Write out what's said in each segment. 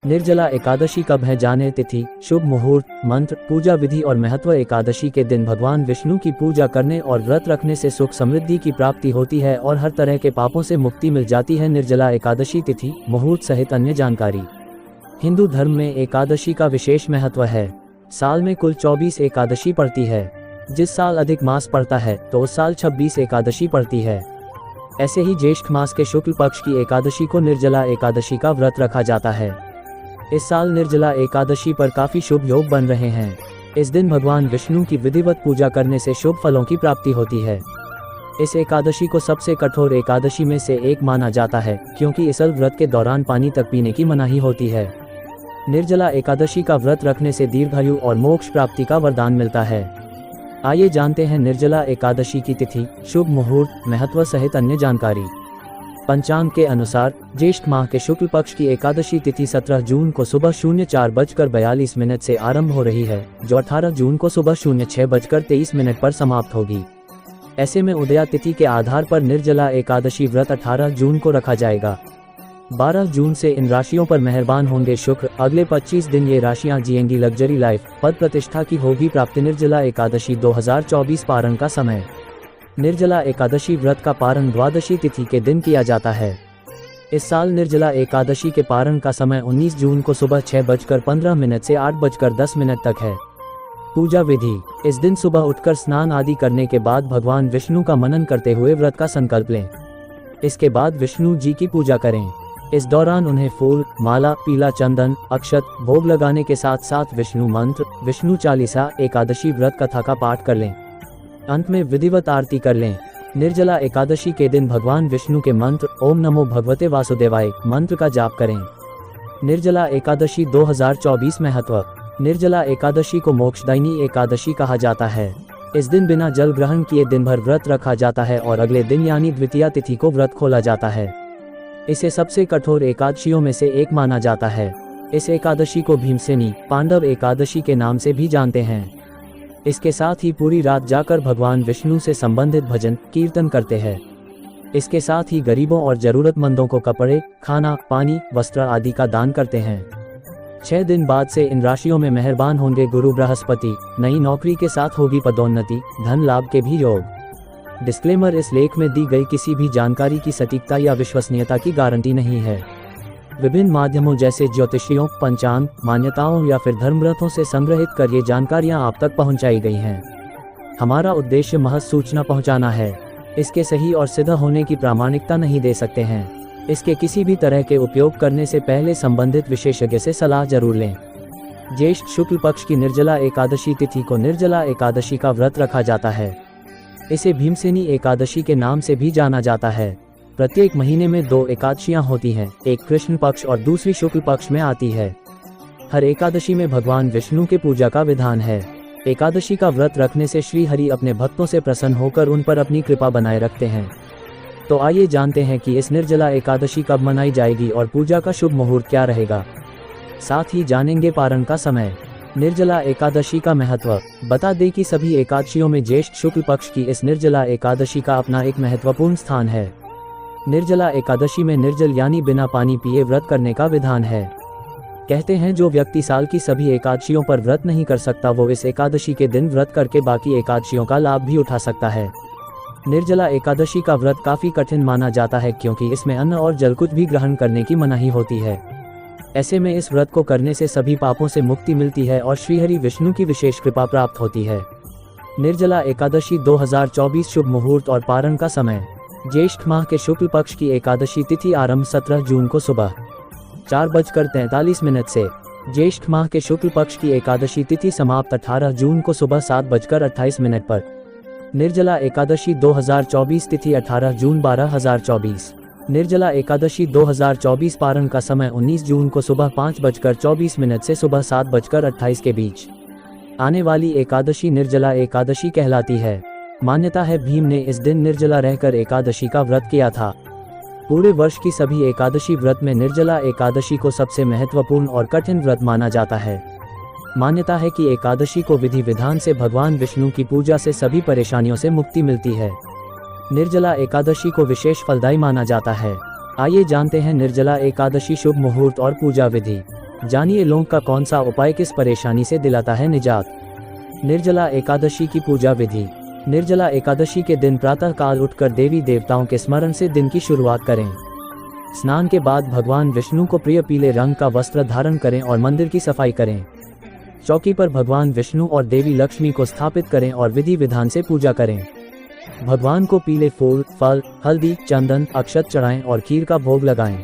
निर्जला एकादशी कब है, जाने तिथि, शुभ मुहूर्त, मंत्र, पूजा विधि और महत्व। एकादशी के दिन भगवान विष्णु की पूजा करने और व्रत रखने से सुख समृद्धि की प्राप्ति होती है और हर तरह के पापों से मुक्ति मिल जाती है। निर्जला एकादशी तिथि, मुहूर्त सहित अन्य जानकारी। हिंदू धर्म में एकादशी का विशेष महत्व है। साल में कुल 24 एकादशी पड़ती है। जिस साल अधिक मास पड़ता है तो उस साल 26 एकादशी पड़ती है। ऐसे ही ज्येष्ठ मास के शुक्ल पक्ष की एकादशी को निर्जला एकादशी का व्रत रखा जाता है। इस साल निर्जला एकादशी पर काफी शुभ योग बन रहे हैं। इस दिन भगवान विष्णु की विधिवत पूजा करने से शुभ फलों की प्राप्ति होती है। इस एकादशी को सबसे कठोर एकादशी में से एक माना जाता है, क्योंकि इस व्रत के दौरान पानी तक पीने की मनाही होती है। निर्जला एकादशी का व्रत रखने से दीर्घायु और मोक्ष प्राप्ति का वरदान मिलता है। आइए जानते हैं निर्जला एकादशी की तिथि, शुभ मुहूर्त, महत्व सहित अन्य जानकारी। पंचांग के अनुसार ज्येष्ठ माह के शुक्ल पक्ष की एकादशी तिथि 17 जून को सुबह 04:42 से आरंभ हो रही है, जो 18 जून को सुबह 06:23 पर समाप्त होगी। ऐसे में उदया तिथि के आधार पर निर्जला एकादशी व्रत 18 जून को रखा जाएगा। 12 जून से इन राशियों पर मेहरबान होंगे शुक्र। अगले 25 दिन ये राशियां जिएंगी लग्जरी लाइफ, पद प्रतिष्ठा की होगी प्राप्ति। निर्जला एकादशी 2024 पारण का समय। निर्जला एकादशी व्रत का पारण द्वादशी तिथि के दिन किया जाता है। इस साल निर्जला एकादशी के पारण का समय 19 जून को सुबह 6:15 से 8:10 तक है। पूजा विधि। इस दिन सुबह उठकर स्नान आदि करने के बाद भगवान विष्णु का मनन करते हुए व्रत का संकल्प लें। इसके बाद विष्णु जी की पूजा करें। इस दौरान उन्हें फूल, माला, पीला चंदन, अक्षत, भोग लगाने के साथ साथ विष्णु मंत्र, विष्णु चालीसा, एकादशी व्रत कथा का पाठ कर लें। अंत में विधिवत आरती कर लें। निर्जला एकादशी के दिन भगवान विष्णु के मंत्र ओम नमो भगवते वासुदेवाय मंत्र का जाप करें। निर्जला एकादशी 2024 महत्व। निर्जला एकादशी को मोक्षदायिनी एकादशी कहा जाता है। इस दिन बिना जल ग्रहण किए दिन भर व्रत रखा जाता है और अगले दिन यानी द्वितीया तिथि को व्रत खोला जाता है। इसे सबसे कठोर एकादशियों में से एक माना जाता है। इस एकादशी को भीमसेनी पांडव एकादशी के नाम से भी जानते हैं। इसके साथ ही पूरी रात जाकर भगवान विष्णु से संबंधित भजन कीर्तन करते हैं। इसके साथ ही गरीबों और जरूरतमंदों को कपड़े, खाना, पानी, वस्त्र आदि का दान करते हैं। 6 दिन बाद से इन राशियों में मेहरबान होंगे गुरु बृहस्पति। नई नौकरी के साथ होगी पदोन्नति, धन लाभ के भी योग। डिस्क्लेमर, इस लेख में दी गई किसी भी जानकारी की सटीकता या विश्वसनीयता की गारंटी नहीं है। विभिन्न माध्यमों जैसे ज्योतिषियों, पंचांग, मान्यताओं या फिर धर्मग्रंथों से संग्रहित कर ये जानकारियां आप तक पहुंचाई गई हैं। हमारा उद्देश्य महज सूचना पहुंचाना है। इसके सही और सिद्ध होने की प्रामाणिकता नहीं दे सकते हैं। इसके किसी भी तरह के उपयोग करने से पहले संबंधित विशेषज्ञ से सलाह जरूर लें। ज्येष्ठ शुक्ल पक्ष की निर्जला एकादशी तिथि को निर्जला एकादशी का व्रत रखा जाता है। इसे भीमसेनी एकादशी के नाम से भी जाना जाता है। प्रत्येक महीने में 2 एकादशियां होती हैं, एक कृष्ण पक्ष और दूसरी शुक्ल पक्ष में आती है। हर एकादशी में भगवान विष्णु के पूजा का विधान है। एकादशी का व्रत रखने से श्री हरि अपने भक्तों से प्रसन्न होकर उन पर अपनी कृपा बनाए रखते हैं। तो आइए जानते हैं कि इस निर्जला एकादशी कब मनाई जाएगी और पूजा का शुभ मुहूर्त क्या रहेगा। साथ ही जानेंगे पारण का समय। निर्जला एकादशी का महत्व। बता दें कि सभी एकादशियों में ज्येष्ठ शुक्ल पक्ष की इस निर्जला एकादशी का अपना एक महत्वपूर्ण स्थान है। निर्जला एकादशी में निर्जल यानी बिना पानी पिए व्रत करने का विधान है। कहते हैं जो व्यक्ति साल की सभी एकादशियों पर व्रत नहीं कर सकता वो इस एकादशी के दिन व्रत करके बाकी एकादशियों का लाभ भी उठा सकता है। निर्जला एकादशी का व्रत काफी कठिन माना जाता है, क्योंकि इसमें अन्न और जल कुछ भी ग्रहण करने की मनाही होती है। ऐसे में इस व्रत को करने से सभी पापों से मुक्ति मिलती है और श्रीहरि विष्णु की विशेष कृपा प्राप्त होती है। निर्जला एकादशी 2024 शुभ मुहूर्त और पारण का समय। ज्येष्ठ माह के शुक्ल पक्ष की एकादशी तिथि आरंभ 17 जून को सुबह 4:43 से। ज्येष्ठ माह के शुक्ल पक्ष की एकादशी तिथि समाप्त 18 जून को सुबह 7:28 पर। निर्जला एकादशी 2024 तिथि 18 जून 2024। निर्जला एकादशी 2024 पारण का समय 19 जून को सुबह 5:24 से सुबह 7:28 के बीच। आने वाली एकादशी निर्जला एकादशी कहलाती है। मान्यता है भीम ने इस दिन निर्जला रहकर एकादशी का व्रत किया था। पूरे वर्ष की सभी एकादशी व्रत में निर्जला एकादशी को सबसे महत्वपूर्ण और कठिन व्रत माना जाता है। मान्यता है कि एकादशी को विधि विधान से भगवान विष्णु की पूजा से सभी परेशानियों से मुक्ति मिलती है। निर्जला एकादशी को विशेष फलदायी माना जाता है। आइए जानते हैं निर्जला एकादशी शुभ मुहूर्त और पूजा विधि। जानिए लौंग का कौन सा उपाय किस परेशानी से दिलाता है निजात। निर्जला एकादशी की पूजा विधि। निर्जला एकादशी के दिन प्रातः काल उठकर देवी देवताओं के स्मरण से दिन की शुरुआत करें। स्नान के बाद भगवान विष्णु को प्रिय पीले रंग का वस्त्र धारण करें और मंदिर की सफाई करें। चौकी पर भगवान विष्णु और देवी लक्ष्मी को स्थापित करें और विधि विधान से पूजा करें। भगवान को पीले फूल, फल, हल्दी, चंदन, अक्षत चढ़ाएं और खीर का भोग लगाएं।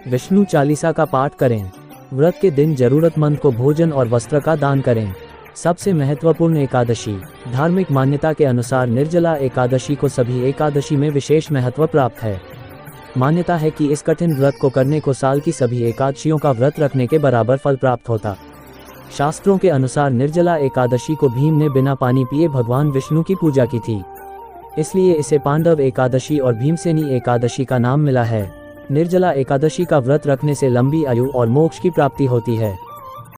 विष्णु चालीसा का पाठ करें। व्रत के दिन जरूरतमंद को भोजन और वस्त्र का दान करें। सबसे महत्वपूर्ण एकादशी। धार्मिक मान्यता के अनुसार निर्जला एकादशी को सभी एकादशी में विशेष महत्व प्राप्त है। मान्यता है कि इस कठिन व्रत को करने को साल की सभी एकादशियों का व्रत रखने के बराबर फल प्राप्त होता। शास्त्रों के अनुसार निर्जला एकादशी को भीम ने बिना पानी पिए भगवान विष्णु की पूजा की थी, इसलिए इसे पांडव एकादशी और भीमसेनी एकादशी का नाम मिला है। निर्जला एकादशी का व्रत रखने से लंबी आयु और मोक्ष की प्राप्ति होती है।